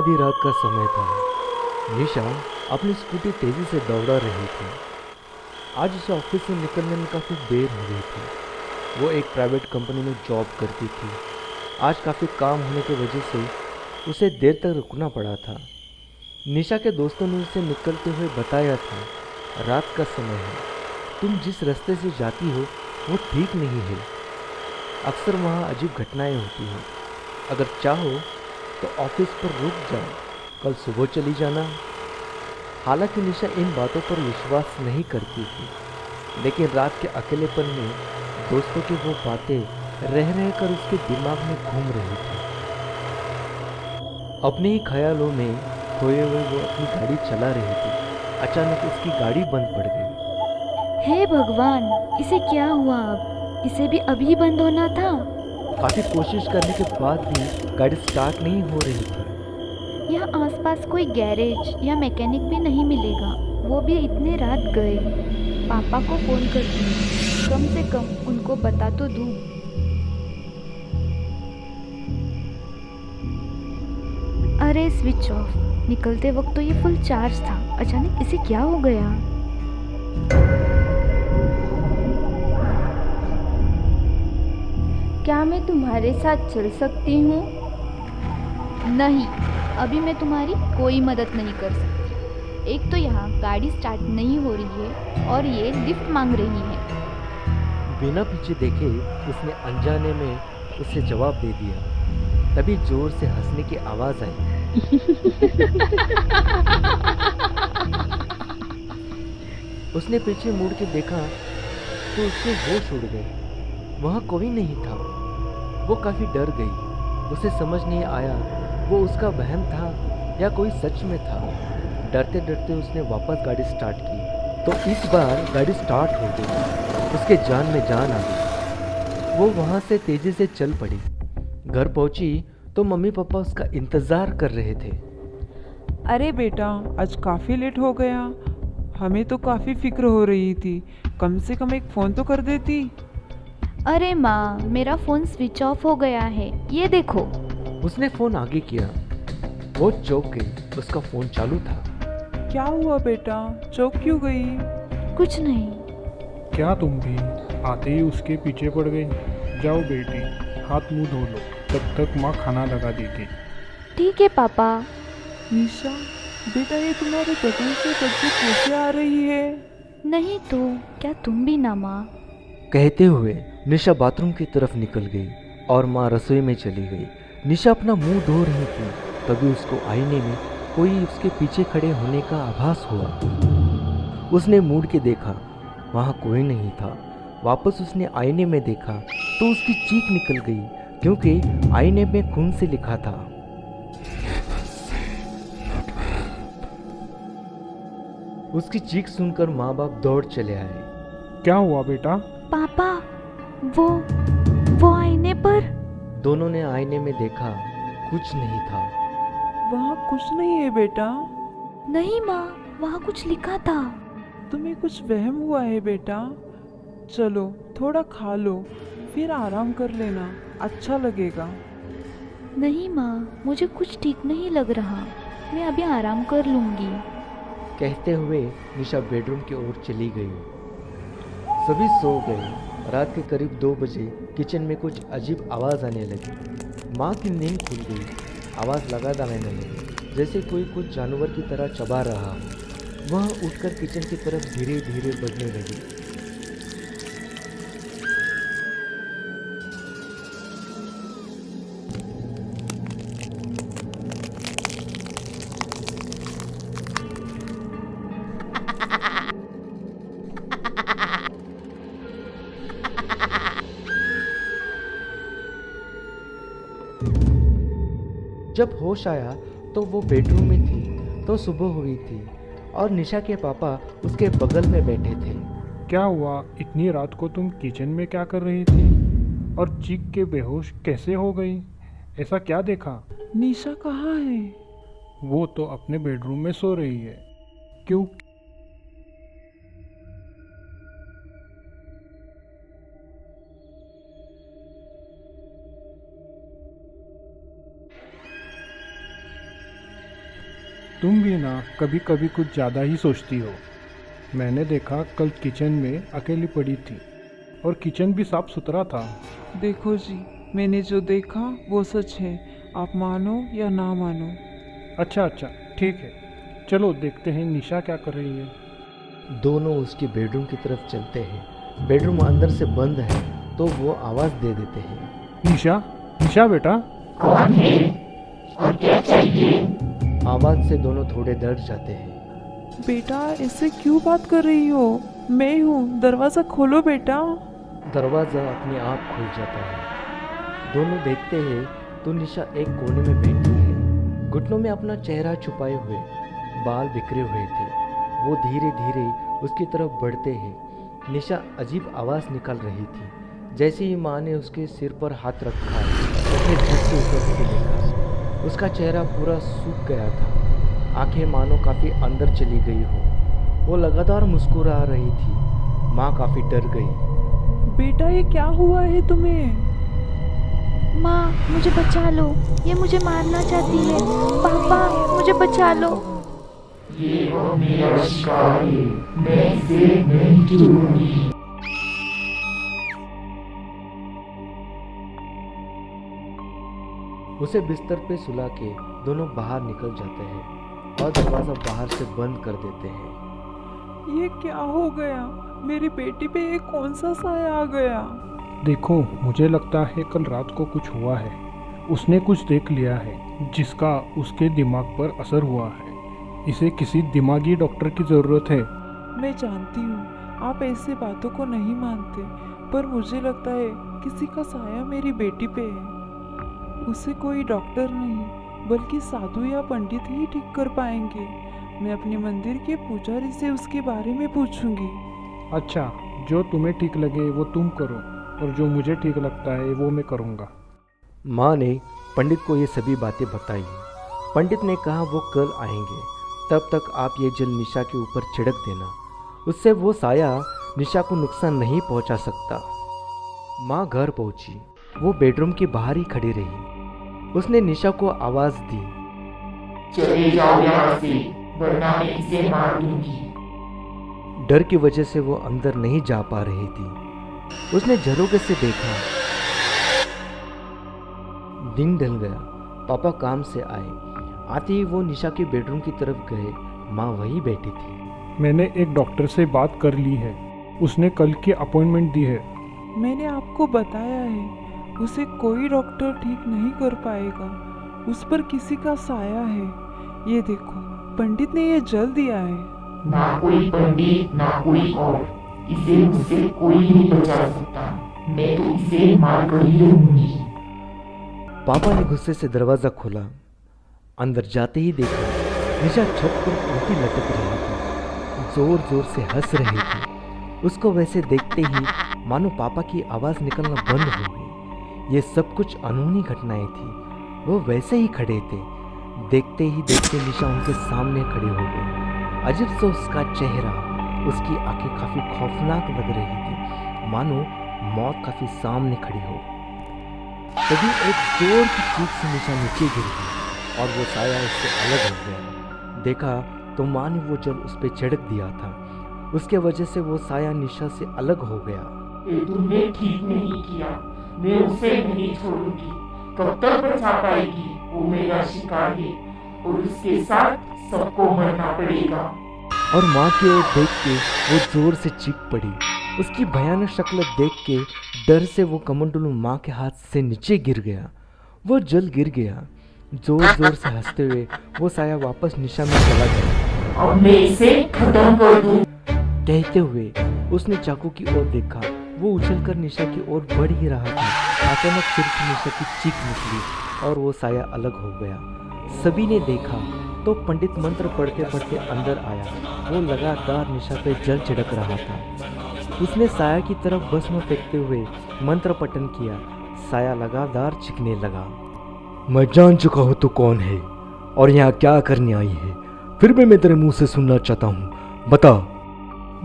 आधी रात का समय था। निशा अपनी स्कूटी तेजी से दौड़ा रही थी। आज उसे ऑफिस से निकलने में काफ़ी देर हो गई थी। वो एक प्राइवेट कंपनी में जॉब करती थी। आज काफ़ी काम होने की वजह से उसे देर तक रुकना पड़ा था। निशा के दोस्तों ने उसे निकलते हुए बताया था, रात का समय है, तुम जिस रास्ते से जाती हो वो ठीक नहीं है। अक्सर वहाँ अजीब घटनाएं होती हैं। अगर चाहो तो ऑफिस पर रुक जाओ, कल सुबह चली जाना। हालांकि निशा इन बातों पर विश्वास नहीं करती थी, लेकिन रात के अकेलेपन में दोस्तों की वो बातें रह रह कर उसके दिमाग में घूम रही थी। अपने ही ख्यालों में खोए हुए वो अपनी गाड़ी चला रही थी। अचानक उसकी गाड़ी बंद पड़ गई। हे भगवान, इसे क्या हुआ अब? इसे भी अभी बंद होना था। काफ़ी कोशिश करने के बाद भी गाड़ी स्टार्ट नहीं हो रही थी। यहाँ आसपास कोई गैरेज या मैकेनिक भी नहीं मिलेगा, वो भी इतने रात गए। पापा को फोन करती हूँ, कम से कम उनको बता तो दूँ। अरे स्विच ऑफ। निकलते वक्त तो ये फुल चार्ज था, अचानक इसे क्या हो गया? क्या मैं तुम्हारे साथ चल सकती हूँ? नहीं, अभी मैं तुम्हारी कोई मदद नहीं कर सकती। एक तो यहाँ गाड़ी स्टार्ट नहीं हो रही है और ये लिफ्ट मांग रही है। बिना पीछे देखे उसने अनजाने में उसे जवाब दे दिया। तभी जोर से हंसने की आवाज आई। उसने पीछे मुड़ के देखा तो उसके होश उड़ गए। वहाँ कोई नहीं था। वो काफी डर गई। उसे समझ नहीं आया वो उसका वहम था या कोई सच में था। डरते डरते उसने वापस गाड़ी स्टार्ट की तो इस बार गाड़ी स्टार्ट हो गई। उसके जान में जान आ गई। वो वहाँ से तेजी से चल पड़ी। घर पहुंची तो मम्मी पापा उसका इंतजार कर रहे थे। अरे बेटा, आज काफ़ी लेट हो गया। हमें तो काफ़ी फिक्र हो रही थी, कम से कम एक फ़ोन तो कर देती। अरे माँ, मेरा फ़ोन स्विच ऑफ हो गया है, ये देखो। उसने फोन आगे किया। वो चौंक गई। उसका फोन चालू था। क्या हुआ बेटा, चौंक क्यों गई? कुछ नहीं। क्या तुम भी आते ही उसके पीछे पड़ गई? जाओ बेटी, हाथ मुंह धो लो, तब तक माँ खाना लगा देगी। ठीक है पापा। निशा, बेटा ये तुम्हारे बगल से बच्ची कैसे आ रही है? नहीं तो क्या तुम भी ना माँ? कहते हुए निशा बाथरूम की तरफ निकल गई और माँ रसोई में चली गई। निशा अपना मुंह धो रही थी, तभी उसको आईने में कोई उसके पीछे खड़े होने का आभास हुआ। उसने मुड़ के देखा, वहाँ कोई नहीं था। वापस उसने आईने में देखा तो उसकी चीख निकल गई, क्योंकि आईने में खून से लिखा था। उसकी चीख सुनकर माँ बाप दौड़ चले आए। क्या हुआ बेटा? पापा, वो आईने पर। दोनों ने आईने में देखा, कुछ नहीं था। वहाँ कुछ नहीं है बेटा। नहीं माँ, वहाँ कुछ लिखा था। तुम्हें कुछ वहम हुआ है बेटा। चलो थोड़ा खा लो, फिर आराम कर लेना, अच्छा लगेगा। नहीं माँ, मुझे कुछ ठीक नहीं लग रहा, मैं अभी आराम कर लूँगी। कहते हुए निशा बेडरूम की ओर चली गई। सभी सो गए। रात के करीब 2 बजे किचन में कुछ अजीब आवाज़ आने लगी। माँ की नींद खुल गई। आवाज़ लगातार आने लगी, जैसे कोई कुछ जानवर की तरह चबा रहा हो। वह उठकर किचन की तरफ धीरे धीरे बढ़ने लगी। जब होश आया तो वो बेडरूम में थी तो सुबह हुई थी और निशा के पापा उसके बगल में बैठे थे। क्या हुआ? इतनी रात को तुम किचन में क्या कर रही थी? और चीख के बेहोश कैसे हो गई? ऐसा क्या देखा? निशा कहाँ है? वो तो अपने बेडरूम में सो रही है। क्यों? तुम भी ना कभी कभी कुछ ज़्यादा ही सोचती हो। मैंने देखा कल किचन में अकेली पड़ी थी और किचन भी साफ सुथरा था। देखो जी, मैंने जो देखा वो सच है, आप मानो या ना मानो। अच्छा ठीक है, चलो देखते हैं निशा क्या कर रही है। दोनों उसके बेडरूम की तरफ चलते हैं। बेडरूम अंदर से बंद है तो वो आवाज़ दे देते हैं। निशा बेटा। कौन है और क्या चाहिए? आवाज़ से दोनों थोड़े डर जाते हैं। बेटा ऐसे क्यों बात कर रही हो? मैं हूँ, दरवाज़ा खोलो बेटा। दरवाज़ा अपने आप खुल जाता है। दोनों देखते हैं तो निशा एक कोने में बैठी है, घुटनों में अपना चेहरा छुपाए हुए, बाल बिखरे हुए थे। वो धीरे धीरे उसकी तरफ बढ़ते हैं। निशा अजीब आवाज़ निकाल रही थी। जैसे ही माँ ने उसके सिर पर हाथ रखा, उसने झट से ऊपर से देखा। उसका चेहरा पूरा सूख गया था, आंखें मानो काफ़ी अंदर चली गई हो। वो लगातार मुस्कुरा रही थी। माँ काफ़ी डर गई। बेटा ये क्या हुआ है तुम्हें? माँ मुझे बचा लो, ये मुझे मारना चाहती है। पापा मुझे बचा लो। ये वो मेरा शिकार है, मैं इसे नहीं छोड़ूंगी। उसे बिस्तर पे सुला के दोनों बाहर निकल जाते हैं और दरवाज़ा बाहर से बंद कर देते हैं। ये क्या हो गया? मेरी बेटी पे ये कौन सा साया आ गया? देखो, मुझे लगता है कल रात को कुछ हुआ है। उसने कुछ देख लिया है जिसका उसके दिमाग पर असर हुआ है। इसे किसी दिमागी डॉक्टर की ज़रूरत है। मैं जानती हूँ आप ऐसे बातों को नहीं मानते, पर मुझे लगता है किसी का साया मेरी बेटी पे है। उसे कोई डॉक्टर नहीं बल्कि साधु या पंडित ही ठीक कर पाएंगे। मैं अपने मंदिर के पुजारी से उसके बारे में पूछूंगी। अच्छा, जो तुम्हें ठीक लगे वो तुम करो और जो मुझे ठीक लगता है वो मैं करूँगा। माँ ने पंडित को ये सभी बातें बताई। पंडित ने कहा वो कल आएंगे, तब तक आप ये जल निशा के ऊपर छिड़क देना। उससे वो साया निशा को नुकसान नहीं पहुंचा सकता। माँ घर पहुंची। वो बेडरूम के बाहर ही खड़ी रही। उसने निशा को आवाज़ दी, चले जाओ यहाँ से, वरना मैं इसे मार दूंगी। डर की वजह से वो अंदर नहीं जा पा रही थी। उसने झरोखे से देखा। दिन ढल गया। पापा काम से आए। आते ही वो निशा के बेडरूम की तरफ गए। माँ वहीं बैठी थी। मैंने एक डॉक्टर से बात कर ली है, उसने कल की अपॉइंटमेंट दी है। मैंने आपको बताया है, उसे कोई डॉक्टर ठीक नहीं कर पाएगा। उस पर किसी का साया है। ये देखो, पंडित ने ये जल दिया है। ना कोई पंडित ना कोई और, इसे मुझसे कोई नहीं बचा सकता। मैं तो इसे मार कर ही रहूंगी। पापा ने गुस्से से दरवाज़ा खोला। अंदर जाते ही देखा निशा छत पर उल्टी लटक रही थी, जोर जोर से हंस रही थी। उसको वैसे देखते ही मानो पापा की आवाज़ निकलना बंद हो गई। ये सब कुछ अनहोनी घटनाएं थी। वो वैसे ही खड़े थे। देखते ही देखते निशा उनके सामने खड़ी हो गई। अजीब सा उसका चेहरा, उसकी आंखें काफ़ी खौफनाक लग रही थी, मानो मौत काफ़ी सामने खड़ी हो। तभी एक जोर की चीख से निशा नीचे गिर गई और वो साया उससे अलग हो गया। देखा तो माँ ने वो जल उस पर छिड़क दिया था। उसके वजह से वो साया निशा से अलग हो गया। ये तुमने ठीक नहीं किया, मैं उसे नहीं छोड़ूंगी। कब तक बचा पाएगी? वो मेरा शिकार है और उसके साथ सबको मरना पड़ेगा। और माँ की ओर देख के वो जोर से चीख पड़ी। उसकी भयानक शक्ल देख के डर से वो कमंडलू माँ के हाथ से नीचे गिर गया। वो जल गिर गया। जोर जोर से हंसते हुए वो साया वापस निशा में चला गया। अब मैं इसे खत्म कर दूं। कहते हुए उसने चाकू की ओर देखा। वो उछलकर निशा की ओर बढ़ ही रहा था। अचानक फिर से निशा की चीख निकली और वो साया अलग हो गया। सभी ने देखा तो पंडित मंत्र पढ़ते पढ़ते अंदर आया। वो लगातार निशा पे जल छिड़क रहा था। उसने साया की तरफ भस्म फेंकते हुए मंत्र पठन किया। साया लगातार छिकने लगा। मैं जान चुका हूँ तू कौन है और यहाँ क्या करने आई है, फिर भी मैं तेरे मुंह से सुनना चाहता हूँ, बता।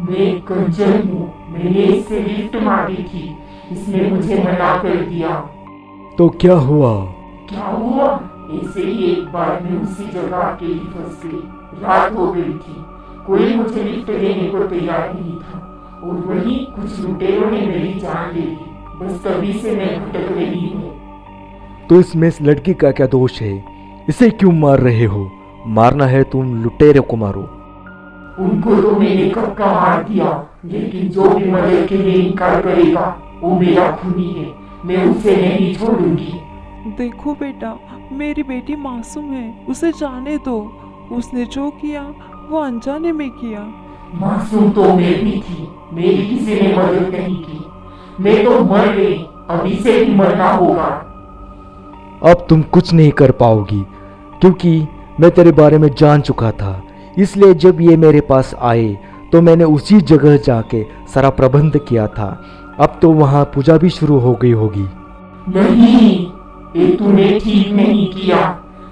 मैं कंजर हूँ, मैंने इसे लिफ्ट मारी थी, इसने मुझे मना कर दिया। तो क्या हुआ? क्या हुआ? ऐसे ही एक बार मैं उसी जगह अकेली फंस गई। रात हो गई थी, कोई मुझे लिफ्ट देने को तैयार नहीं था और वहीं कुछ लुटेरों ने मेरी जान ले ली। बस तभी से मैं भटक रही हूँ। तो इसमें इस लड़की का क्या दोष है? इसे क्यों मार रहे हो? मारना है तुम लुटेरे को मारो। उनको तो मैंने कब का मार दिया, लेकिन जो भी मदद के लिए इनकार करेगा वो मेरा खूनी है। मैं उसे नहीं छोड़ूंगी। देखो बेटा, मेरी बेटी मासूम है, उसे जाने दो। उसने जो किया वो अनजाने में किया। मासूम तो मैं भी थी, मेरी किसी ने मदद नहीं की। मैं तो मर गई, अब इसे भी मरना होगा। अब तुम कुछ नहीं कर पाओगी, क्योंकि मैं तेरे बारे में जान चुका था। इसलिए जब ये मेरे पास आए तो मैंने उसी जगह जाके सारा प्रबंध किया था। अब तो वहाँ पूजा भी शुरू हो गई होगी। नहीं, ये तूने ठीक नहीं किया।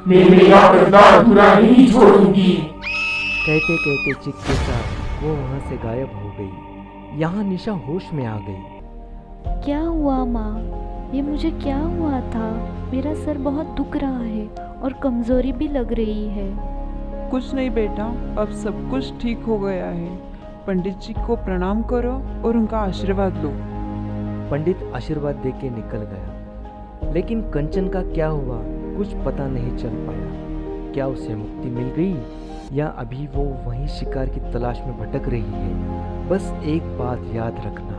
मैं मेरा बदला अधूरा नहीं छोड़ूंगी। कहते कहते चिक के साथ वो वहाँ से गायब हो गई। यहाँ निशा होश में आ गई। क्या हुआ माँ? ये मुझे क्या हुआ था? मेरा सर बहुत दुख रहा है और कमजोरी भी लग रही है। कुछ नहीं बेटा, अब सब कुछ ठीक हो गया है। पंडित जी को प्रणाम करो और उनका आशीर्वाद लो। पंडित आशीर्वाद देके निकल गया, लेकिन कंचन का क्या हुआ कुछ पता नहीं चल पाया। क्या उसे मुक्ति मिल गई या अभी वो वहीं शिकार की तलाश में भटक रही है? बस एक बात याद रखना,